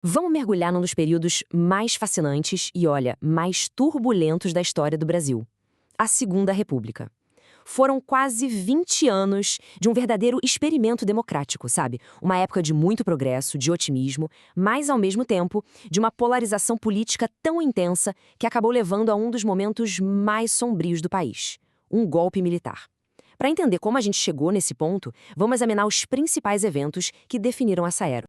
Vamos mergulhar num dos períodos mais fascinantes e, olha, mais turbulentos da história do Brasil. A Segunda República. Foram quase 20 anos de um verdadeiro experimento democrático, sabe? Uma época de muito progresso, de otimismo, mas, ao mesmo tempo, de uma polarização política tão intensa que acabou levando a um dos momentos mais sombrios do país: um golpe militar. Para entender como a gente chegou nesse ponto, vamos examinar os principais eventos que definiram essa era.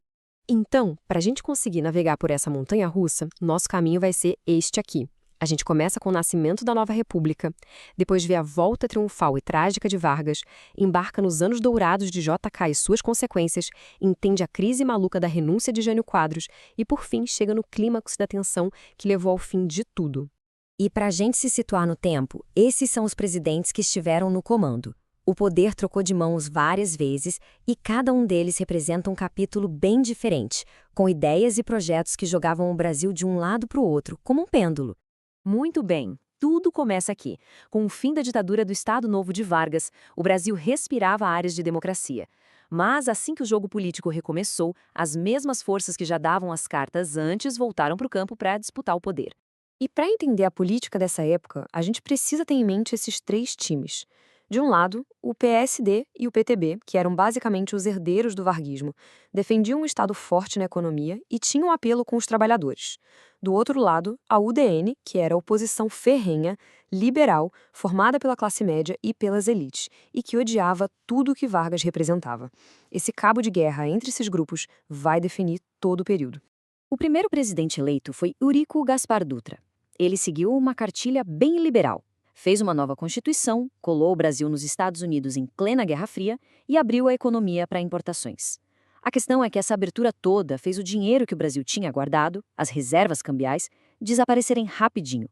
Então, para a gente conseguir navegar por essa montanha-russa, nosso caminho vai ser este aqui. A gente começa com o nascimento da nova república, depois vê a volta triunfal e trágica de Vargas, embarca nos anos dourados de JK e suas consequências, entende a crise maluca da renúncia de Jânio Quadros e, por fim, chega no clímax da tensão que levou ao fim de tudo. E para a gente se situar no tempo, esses são os presidentes que estiveram no comando. O poder trocou de mãos várias vezes e cada um deles representa um capítulo bem diferente, com ideias e projetos que jogavam o Brasil de um lado para o outro, como um pêndulo. Muito bem, tudo começa aqui. Com o fim da ditadura do Estado Novo de Vargas, o Brasil respirava áreas de democracia. Mas assim que o jogo político recomeçou, as mesmas forças que já davam as cartas antes voltaram para o campo para disputar o poder. E para entender a política dessa época, a gente precisa ter em mente esses três times. De um lado, o PSD e o PTB, que eram basicamente os herdeiros do varguismo, defendiam um Estado forte na economia e tinham apelo com os trabalhadores. Do outro lado, a UDN, que era a oposição ferrenha, liberal, formada pela classe média e pelas elites, e que odiava tudo o que Vargas representava. Esse cabo de guerra entre esses grupos vai definir todo o período. O primeiro presidente eleito foi Eurico Gaspar Dutra. Ele seguiu uma cartilha bem liberal. Fez uma nova Constituição, colou o Brasil nos Estados Unidos em plena Guerra Fria e abriu a economia para importações. A questão é que essa abertura toda fez o dinheiro que o Brasil tinha guardado, as reservas cambiais, desaparecerem rapidinho.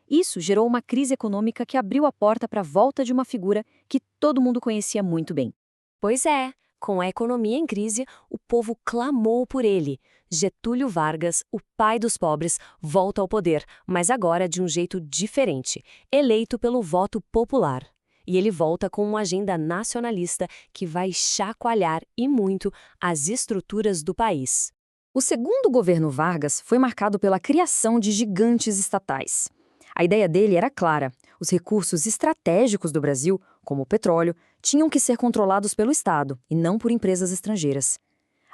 Isso gerou uma crise econômica que abriu a porta para a volta de uma figura que todo mundo conhecia muito bem. Pois é, com a economia em crise, o povo clamou por ele. Getúlio Vargas, o pai dos pobres, volta ao poder, mas agora de um jeito diferente, eleito pelo voto popular. E ele volta com uma agenda nacionalista que vai chacoalhar e muito as estruturas do país. O segundo governo Vargas foi marcado pela criação de gigantes estatais. A ideia dele era clara: os recursos estratégicos do Brasil, como o petróleo, tinham que ser controlados pelo Estado e não por empresas estrangeiras.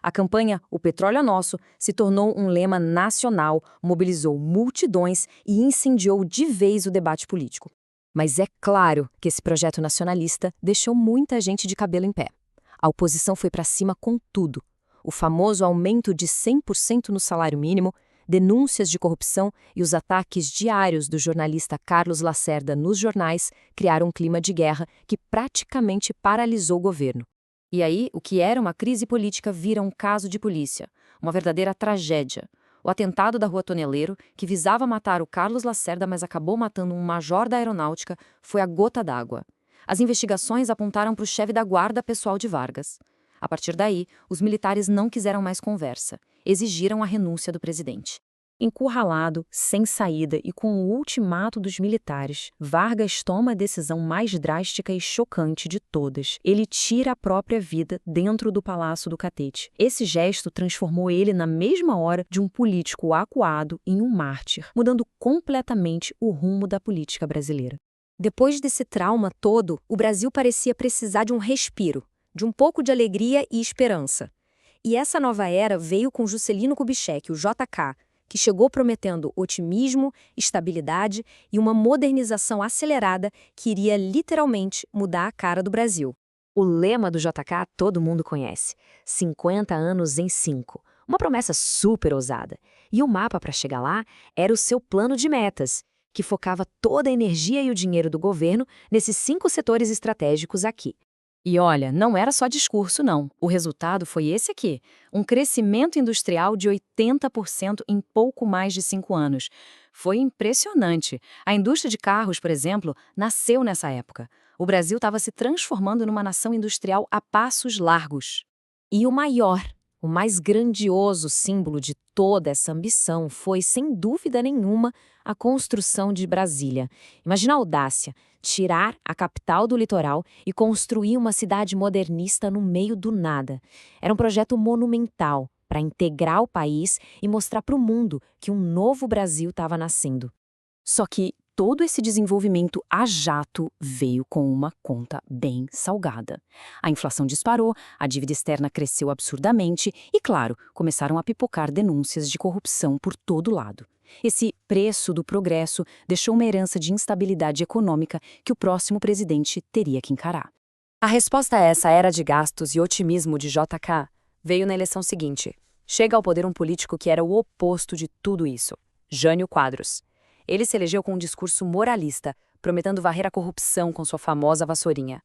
A campanha "O Petróleo é Nosso" se tornou um lema nacional, mobilizou multidões e incendiou de vez o debate político. Mas é claro que esse projeto nacionalista deixou muita gente de cabelo em pé. A oposição foi para cima com tudo. O famoso aumento de 100% no salário mínimo, denúncias de corrupção e os ataques diários do jornalista Carlos Lacerda nos jornais criaram um clima de guerra que praticamente paralisou o governo. E aí, o que era uma crise política vira um caso de polícia, uma verdadeira tragédia. O atentado da Rua Toneleiro, que visava matar o Carlos Lacerda, mas acabou matando um major da aeronáutica, foi a gota d'água. As investigações apontaram para o chefe da guarda pessoal de Vargas. A partir daí, os militares não quiseram mais conversa. Exigiram a renúncia do presidente. Encurralado, sem saída e com o ultimato dos militares, Vargas toma a decisão mais drástica e chocante de todas. Ele tira a própria vida dentro do Palácio do Catete. Esse gesto transformou ele na mesma hora de um político acuado em um mártir, mudando completamente o rumo da política brasileira. Depois desse trauma todo, o Brasil parecia precisar de um respiro, de um pouco de alegria e esperança. E essa nova era veio com Juscelino Kubitschek, o JK, que chegou prometendo otimismo, estabilidade e uma modernização acelerada que iria literalmente mudar a cara do Brasil. O lema do JK todo mundo conhece: 50 anos em 5. Uma promessa super ousada. E o mapa para chegar lá era o seu plano de metas, que focava toda a energia e o dinheiro do governo nesses 5 setores estratégicos aqui. E olha, não era só discurso, não. O resultado foi esse aqui: um crescimento industrial de 80% em pouco mais de 5 anos. Foi impressionante. A indústria de carros, por exemplo, nasceu nessa época. O Brasil estava se transformando numa nação industrial a passos largos. E o maior, o mais grandioso símbolo de toda essa ambição foi, sem dúvida nenhuma, a construção de Brasília. Imagina a audácia: tirar a capital do litoral e construir uma cidade modernista no meio do nada. Era um projeto monumental, para integrar o país e mostrar para o mundo que um novo Brasil estava nascendo. Só que todo esse desenvolvimento a jato veio com uma conta bem salgada. A inflação disparou, a dívida externa cresceu absurdamente e, claro, começaram a pipocar denúncias de corrupção por todo lado. Esse preço do progresso deixou uma herança de instabilidade econômica que o próximo presidente teria que encarar. A resposta a essa era de gastos e otimismo de JK veio na eleição seguinte. Chega ao poder um político que era o oposto de tudo isso, Jânio Quadros. Ele se elegeu com um discurso moralista, prometendo varrer a corrupção com sua famosa vassourinha.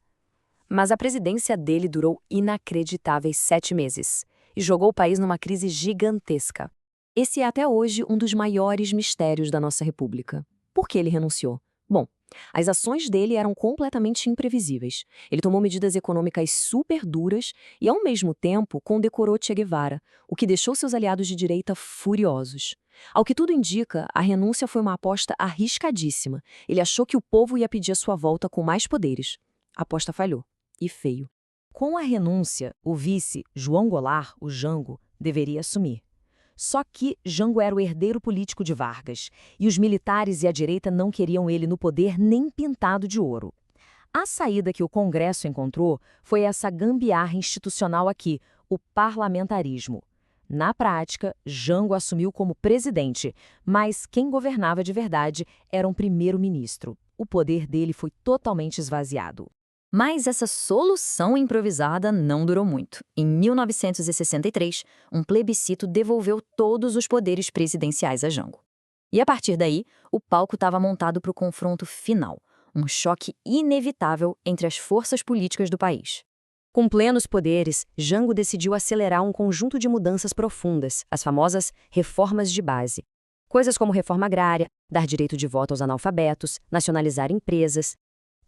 Mas a presidência dele durou inacreditáveis 7 meses e jogou o país numa crise gigantesca. Esse é até hoje um dos maiores mistérios da nossa República. Por que ele renunciou? Bom, as ações dele eram completamente imprevisíveis. Ele tomou medidas econômicas super duras e, ao mesmo tempo, condecorou Che Guevara, o que deixou seus aliados de direita furiosos. Ao que tudo indica, a renúncia foi uma aposta arriscadíssima. Ele achou que o povo ia pedir a sua volta com mais poderes. A aposta falhou. E feio. Com a renúncia, o vice, João Goulart, o Jango, deveria assumir. Só que Jango era o herdeiro político de Vargas, e os militares e a direita não queriam ele no poder nem pintado de ouro. A saída que o Congresso encontrou foi essa gambiarra institucional aqui, o parlamentarismo. Na prática, Jango assumiu como presidente, mas quem governava de verdade era um primeiro-ministro. O poder dele foi totalmente esvaziado. Mas essa solução improvisada não durou muito. Em 1963, um plebiscito devolveu todos os poderes presidenciais a Jango. E a partir daí, o palco estava montado para o confronto final, um choque inevitável entre as forças políticas do país. Com plenos poderes, Jango decidiu acelerar um conjunto de mudanças profundas, as famosas reformas de base. Coisas como reforma agrária, dar direito de voto aos analfabetos, nacionalizar empresas.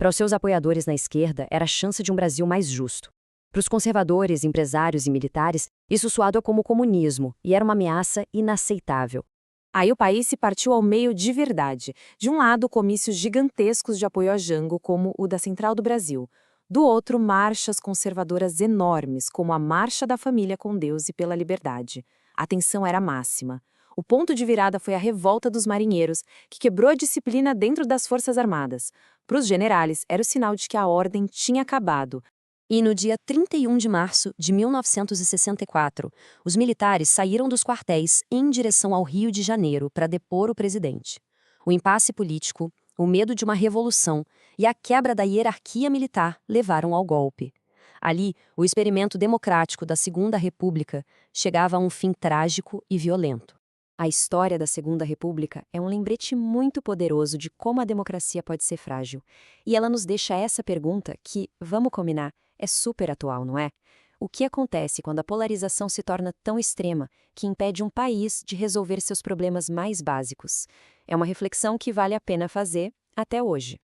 Para os seus apoiadores na esquerda, era a chance de um Brasil mais justo. Para os conservadores, empresários e militares, isso soava como comunismo e era uma ameaça inaceitável. Aí o país se partiu ao meio de verdade. De um lado, comícios gigantescos de apoio a Jango, como o da Central do Brasil. Do outro, marchas conservadoras enormes, como a Marcha da Família com Deus e pela Liberdade. A tensão era máxima. O ponto de virada foi a revolta dos marinheiros, que quebrou a disciplina dentro das Forças Armadas. Para os generais, era o sinal de que a ordem tinha acabado. E no dia 31 de março de 1964, os militares saíram dos quartéis em direção ao Rio de Janeiro para depor o presidente. O impasse político, o medo de uma revolução e a quebra da hierarquia militar levaram ao golpe. Ali, o experimento democrático da Segunda República chegava a um fim trágico e violento. A história da Segunda República é um lembrete muito poderoso de como a democracia pode ser frágil. E ela nos deixa essa pergunta que, vamos combinar, é super atual, não é? O que acontece quando a polarização se torna tão extrema que impede um país de resolver seus problemas mais básicos? É uma reflexão que vale a pena fazer até hoje.